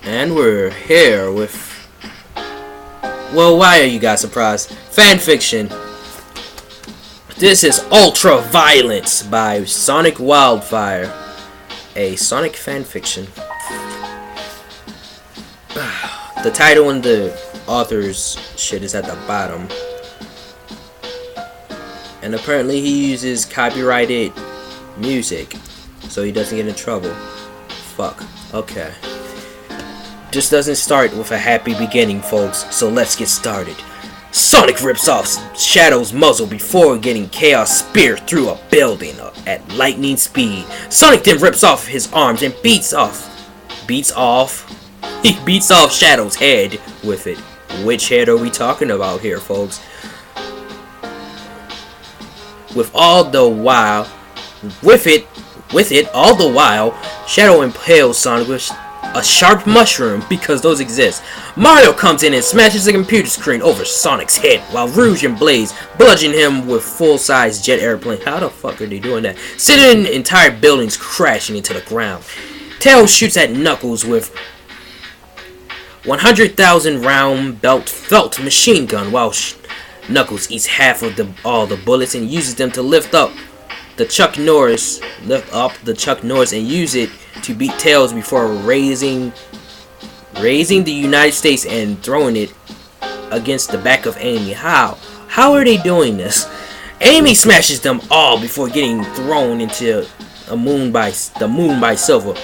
And we're here with... Well, why are you guys surprised? Fanfiction. This is Ultra Violence by Sonic Wildfire. A Sonic fanfiction. The title and the author's shit is at the bottom. And apparently he uses copyrighted music, so he doesn't get in trouble. Fuck. Okay. This doesn't start with a happy beginning, folks, so let's get started. Sonic rips off Shadow's muzzle before getting Chaos speared through a building at lightning speed. Sonic then rips off his arms and beats off Shadow's head with it. Which head are we talking about here, folks? All the while, Shadow impales Sonic with a sharp mushroom, because those exist. Mario comes in and smashes the computer screen over Sonic's head, while Rouge and Blaze bludgeon him with full-size jet airplane. How the fuck are they doing that? Sending entire buildings crashing into the ground. Tails shoots at Knuckles with 100,000 round felt machine gun, while Knuckles eats half of all the bullets and uses them to lift up the Chuck Norris and use it to beat Tails before raising the United States and throwing it against the back of Amy. How are they doing this? Amy smashes them all before getting thrown into the moon by Silver,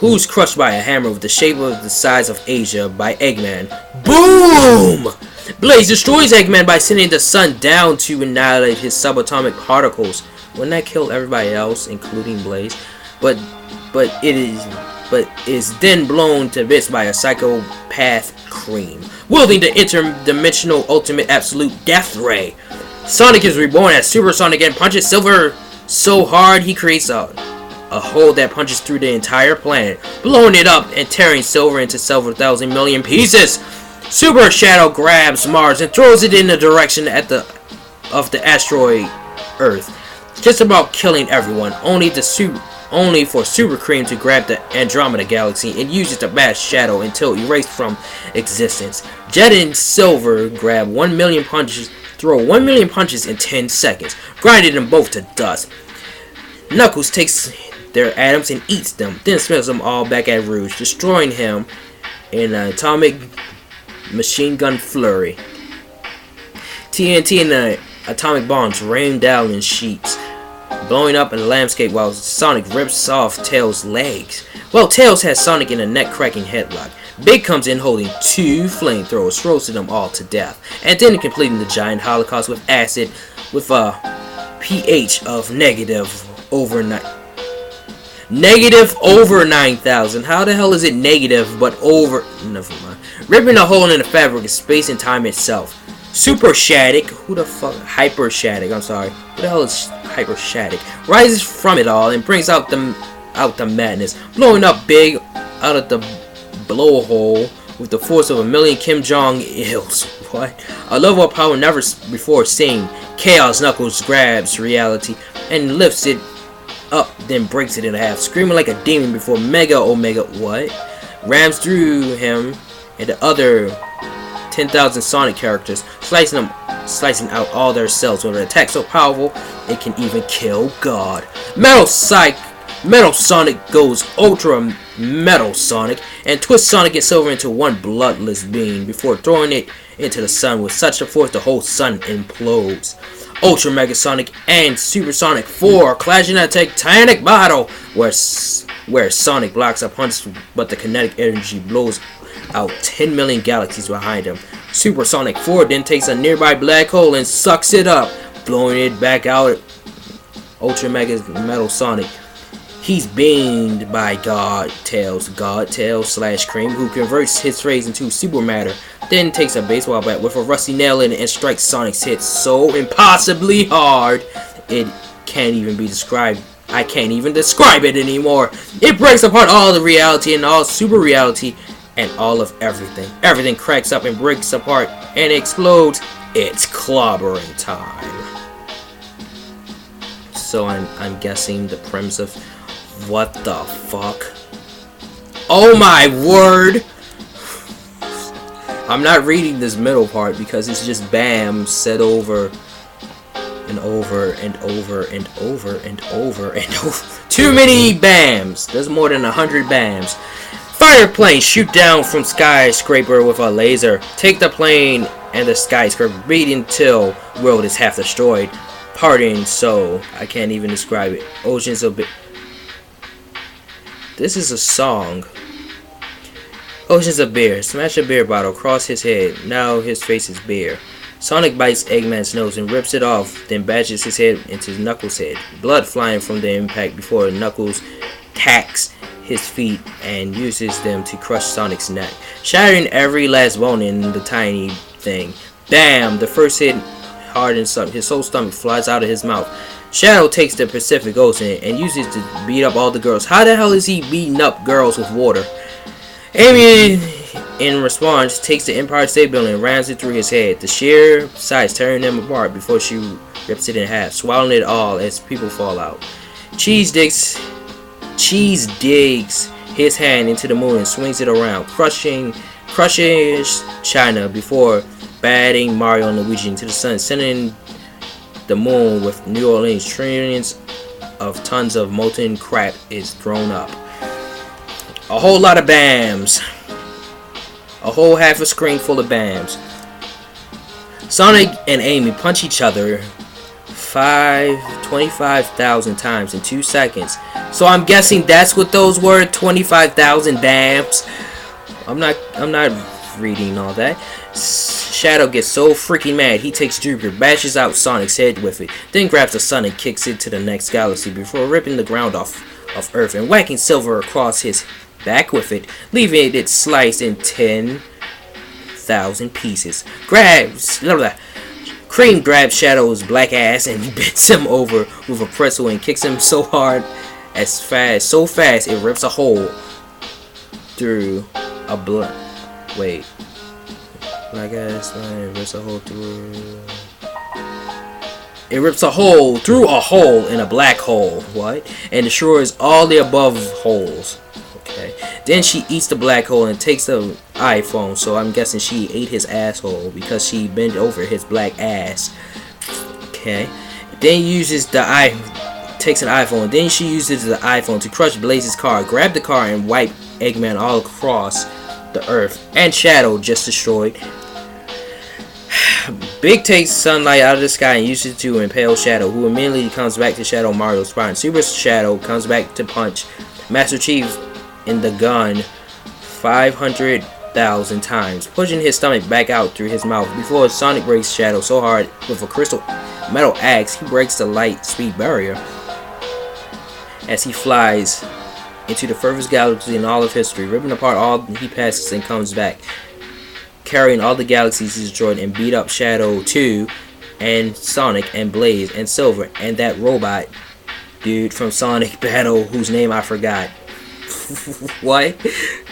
who's crushed by a hammer with the shape of the size of Asia by Eggman. Boom! Blaze destroys Eggman by sending the sun down to annihilate his subatomic particles. Wouldn't that kill everybody else, including Blaze? But is then blown to bits by a psychopath Cream, wielding the interdimensional ultimate absolute death ray. Sonic is reborn as Super Sonic and punches Silver so hard he creates a hole that punches through the entire planet, blowing it up and tearing Silver into several thousand million pieces. Super Shadow grabs Mars and throws it in the direction of the asteroid Earth, just about killing everyone, only for Super Cream to grab the Andromeda Galaxy and use it to bash Shadow until erased from existence. Jet and Silver grab 1 million punches, throw 1 million punches in 10 seconds, grinding them both to dust. Knuckles takes their atoms and eats them, then smells them all back at Rouge, destroying him in an atomic machine gun flurry. TNT and the atomic bombs rain down in sheets, blowing up in the landscape while Sonic rips off Tails' legs. Well, Tails has Sonic in a neck-cracking headlock. Big comes in holding 2 flamethrowers, roasting them all to death, and then completing the giant holocaust with acid with a pH of negative over 9,000. How the hell is it negative but over? Never mind. Ripping a hole in the fabric of space and time itself. Super Shattuck, who the fuck? Hyper Shattuck, I'm sorry. Who the hell is Hyper Shattuck? Rises from it all and brings out the madness, blowing up Big out of the blowhole with the force of a million Kim Jong-ils. What? A level of power never before seen. Chaos Knuckles grabs reality and lifts it up, then breaks it in half, screaming like a demon before Mega Omega rams through him and the other 10,000 Sonic characters, slicing out all their cells with an attack so powerful it can even kill God. Metal Sonic goes Ultra Metal Sonic and twists Sonic and Silver into one bloodless being before throwing it into the sun with such a force the whole sun implodes. Ultra Mega Sonic and Super Sonic 4 clash in a titanic battle where Sonic blocks a punch, but the kinetic energy blows out 10 million galaxies behind him. Super Sonic 4 then takes a nearby black hole and sucks it up, blowing it back out. Ultra Mega Metal Sonic, he's beamed by God Tails / Cream, who converts his phrase into super matter, then takes a baseball bat with a rusty nail in it and strikes Sonic's head so impossibly hard it can't even be described. I can't even describe it anymore. It breaks apart all the reality and all super reality and all of everything. Everything cracks up and breaks apart and explodes. It's clobbering time. So I'm guessing the premise of what the fuck? Oh my word! I'm not reading this middle part because it's just bam said over and over and over and over and over and over. Too many bams. There's more than 100 bams. Fire plane shoot down from skyscraper with a laser. Take the plane and the skyscraper beat until world is half destroyed. Parting so I can't even describe it. Oceans of This is a song. Oceans of beer. Smash a beer bottle across his head. Now his face is bare. Sonic bites Eggman's nose and rips it off, then bashes his head into Knuckles' head. Blood flying from the impact before Knuckles tacks his feet and uses them to crush Sonic's neck, shattering every last bone in the tiny thing. Bam! The first hit hardens up. His whole stomach flies out of his mouth. Shadow takes the Pacific Ocean and uses it to beat up all the girls. How the hell is he beating up girls with water? Amy, in response, takes the Empire State Building and rams it through his head. The sheer size tearing them apart before she rips it in half, swallowing it all as people fall out. Cheese digs his hand into the moon and swings it around, crushes China before batting Mario and Luigi into the sun, sending the moon with New Orleans. Trillions of tons of molten crap is thrown up. A whole lot of bams. A whole half a screen full of bams. Sonic and Amy punch each other 25,000 times in 2 seconds. So I'm guessing that's what those were, 25,000 bams. I'm not reading all that. Shadow gets so freaking mad, he takes Jupiter, bashes out Sonic's head with it, then grabs the sun and kicks it to the next galaxy before ripping the ground off of Earth and whacking Silver across his back with it, leaving it sliced in 10,000 pieces. Cream grabs Shadow's black ass and bends him over with a pretzel and kicks him so hard, so fast it rips a hole through a black ass man rips a hole through. It rips a hole through a hole in a black hole. What? And destroys all the above holes. Okay. Then she eats the black hole and takes the iPhone. So I'm guessing she ate his asshole because she bent over his black ass. Okay. Then uses takes an iPhone. Then she uses the iPhone to crush Blaze's car, grab the car, and wipe Eggman all across the Earth. And Shadow just destroyed. Big takes sunlight out of the sky and uses it to impale Shadow, who immediately comes back to Shadow Mario's spine. Super Shadow comes back to punch Master Chief in the gun 500,000 times, pushing his stomach back out through his mouth before Sonic breaks Shadow so hard with a crystal metal axe he breaks the light speed barrier as he flies into the furthest galaxy in all of history, ripping apart all he passes and comes back, carrying all the galaxies he destroyed, and beat up Shadow 2 and Sonic and Blaze and Silver and that robot dude from Sonic Battle whose name I forgot. What?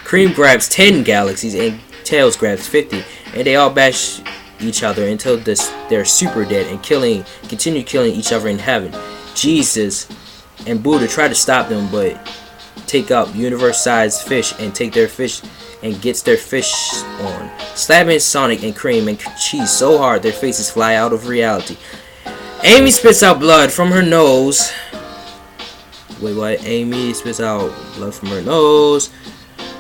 Cream grabs 10 galaxies and Tails grabs 50, and they all bash each other until they're super dead and continue killing each other in heaven. Jesus and Buddha try to stop them, but take up universe-sized fish and take their fish and gets their fish on, slapping Sonic and Cream and Cheese so hard their faces fly out of reality. Amy spits out blood from her nose. Wait, what? Amy spits out blood from her nose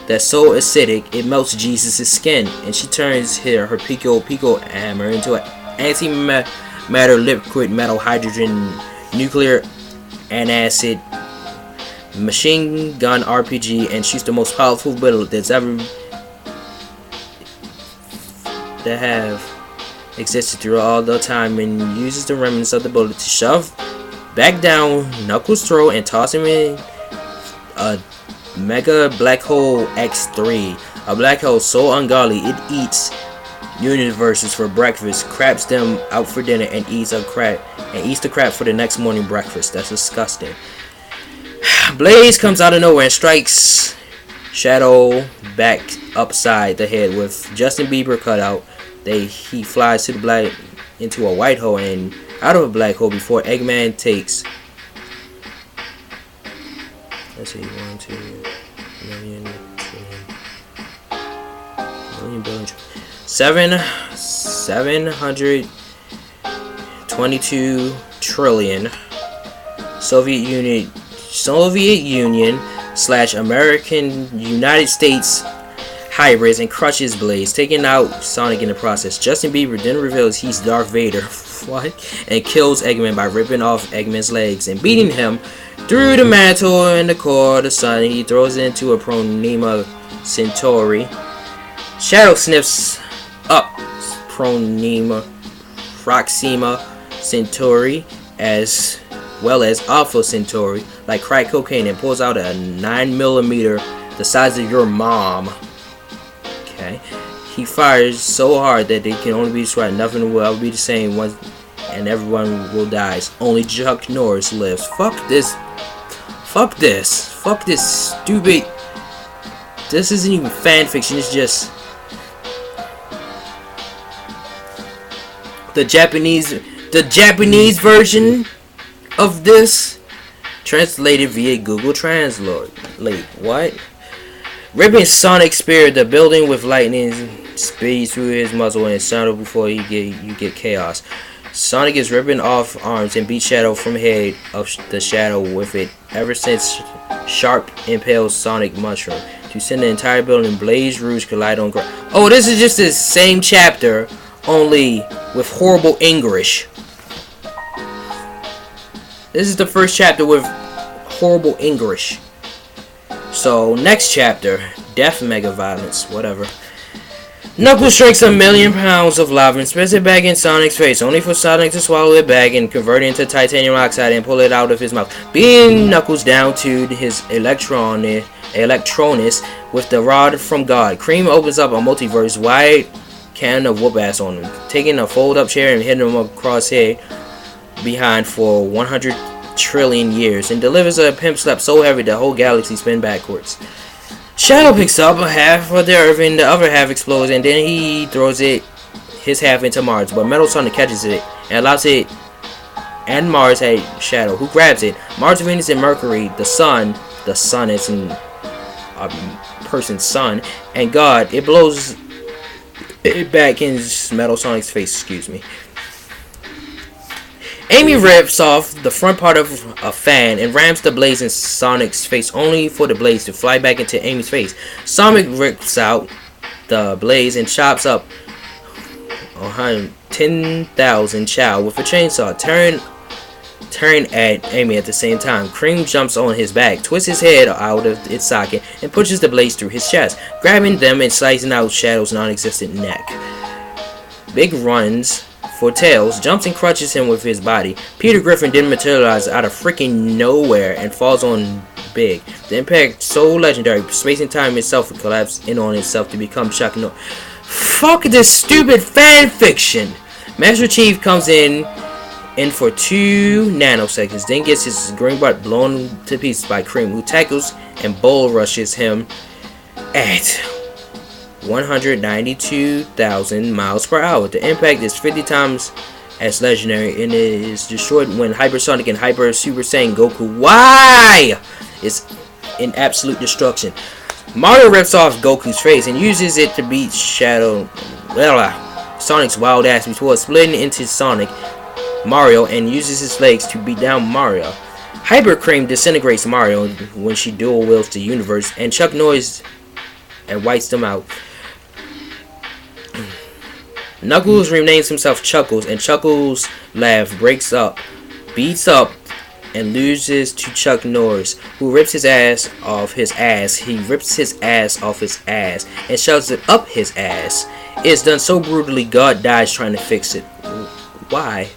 that's so acidic it melts Jesus' skin, and she turns her Pico hammer into an antimatter liquid metal hydrogen nuclear antacid machine gun RPG and shoots the most powerful bullet that's ever have existed through all the time, and uses the remnants of the bullet to shove back down Knuckles' throat and toss him in a mega black hole X3, a black hole so ungodly it eats universes for breakfast, craps them out for dinner, and eats the crap for the next morning breakfast. That's disgusting. Blaze comes out of nowhere and strikes Shadow back upside the head with Justin Bieber cutout. He flies into a white hole and out of a black hole before Eggman takes, let's see, 1, 2 million, trillion, billion. 722 trillion Soviet Union / American United States hybrids and crushes Blaze, taking out Sonic in the process. Justin Bieber then reveals he's Darth Vader what? And kills Eggman by ripping off Eggman's legs and beating him through the mantle and the core of the sun. He throws it into a Pronema Centauri. Shadow sniffs up Proxima Centauri as well as Alpha Centauri like crack cocaine and pulls out a 9mm the size of your mom. Okay. He fires so hard that they can only be destroyed. Nothing will ever be the same once, and everyone will die. Only Chuck Norris lives. Fuck this. Fuck this. Fuck this stupid. This isn't even fan fiction. It's just the Japanese version of this, translated via Google Translate. What? Ripping Sonic speared the building with lightning speed through his muzzle and Sonic before you get chaos. Sonic is ripping off arms and beats Shadow from head of the Shadow with it. Ever since Sharp impales Sonic Mushroom to send the entire building Blaze Rouge collide on ground. Oh, this is just the same chapter, only with horrible English. This is the first chapter with horrible English. So, next chapter, Death Mega Violence, whatever. Knuckles strikes 1,000,000 pounds of lava and spits it back in Sonic's face, only for Sonic to swallow it back and convert it into titanium oxide and pull it out of his mouth, beating Knuckles down to his Electronus with the rod from God. Cream opens up a multiverse wide can of whoop ass on him, taking a fold-up chair and hitting him across head behind for 100 trillion years and delivers a pimp slap so heavy the whole galaxy spin backwards. Shadow picks up half of the Earth and the other half explodes, and then he throws his half into Mars, but Metal Sonic catches it and allows it and Mars had Shadow, who grabs it. Mars, Venus, and Mercury, the sun is a person's son, and God, it blows it back in Metal Sonic's face, excuse me. Amy rips off the front part of a fan and rams the blaze in Sonic's face, only for the blaze to fly back into Amy's face. Sonic rips out the blaze and chops up 10,000 Chow with a chainsaw, tearing at Amy at the same time. Cream jumps on his back, twists his head out of its socket, and pushes the blaze through his chest, grabbing them and slicing out Shadow's non-existent neck. Big runs for Tails, jumps and crushes him with his body. Peter Griffin didn't materialize out of freaking nowhere and falls on Big. The impact so legendary, space and time itself would collapse in on itself to become Chuck Norris. Fuck this stupid fan fiction. Master Chief comes in for 2 nanoseconds, then gets his green butt blown to pieces by Cream, who tackles and bull rushes him at 192,000 miles per hour. The impact is 50 times as legendary and is destroyed when Hypersonic and Hyper Super Saiyan Goku is in absolute destruction. Mario rips off Goku's face and uses it to beat Sonic's wild ass before splitting into Sonic, Mario, and uses his legs to beat down Mario. Hyper Cream disintegrates Mario when she dual wields the universe, and Chuck Norris and wipes them out. Knuckles renames himself Chuckles, and Chuckles' laugh beats up, and loses to Chuck Norris, who rips his ass off his ass. He rips his ass off his ass and shoves it up his ass. It's done so brutally, God dies trying to fix it. Why?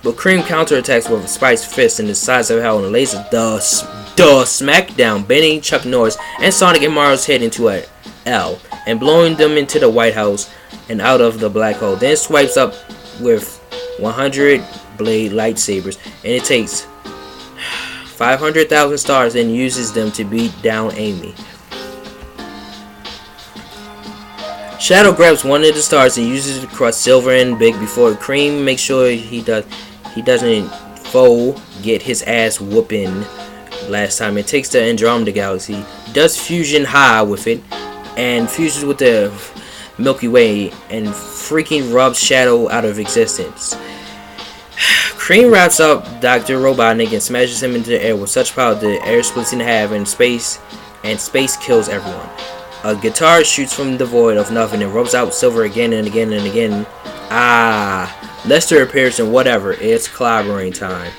But Cream counterattacks with a spiced fist in the size of hell and lays a smackdown, bending Chuck Norris and Sonic and Mario's head into a L and blowing them into the White House and out of the black hole. Then swipes up with 100 blade lightsabers, and it takes 500,000 stars and uses them to beat down Amy. Shadow grabs one of the stars and uses it to crush Silver and Big before Cream makes sure he doesn't get his ass whooping last time. It takes the Andromeda Galaxy, does fusion high with it, and fuses with the Milky Way and freaking rubs Shadow out of existence. Cream wraps up Dr. Robotnik and smashes him into the air with such power that the air splits in half and space kills everyone. A guitar shoots from the void of nothing and rubs out Silver again and again and again. Lester appears and whatever. It's collaborating time.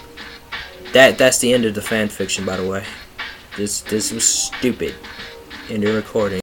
That's the end of the fan fiction, by the way. This was stupid. End of recording.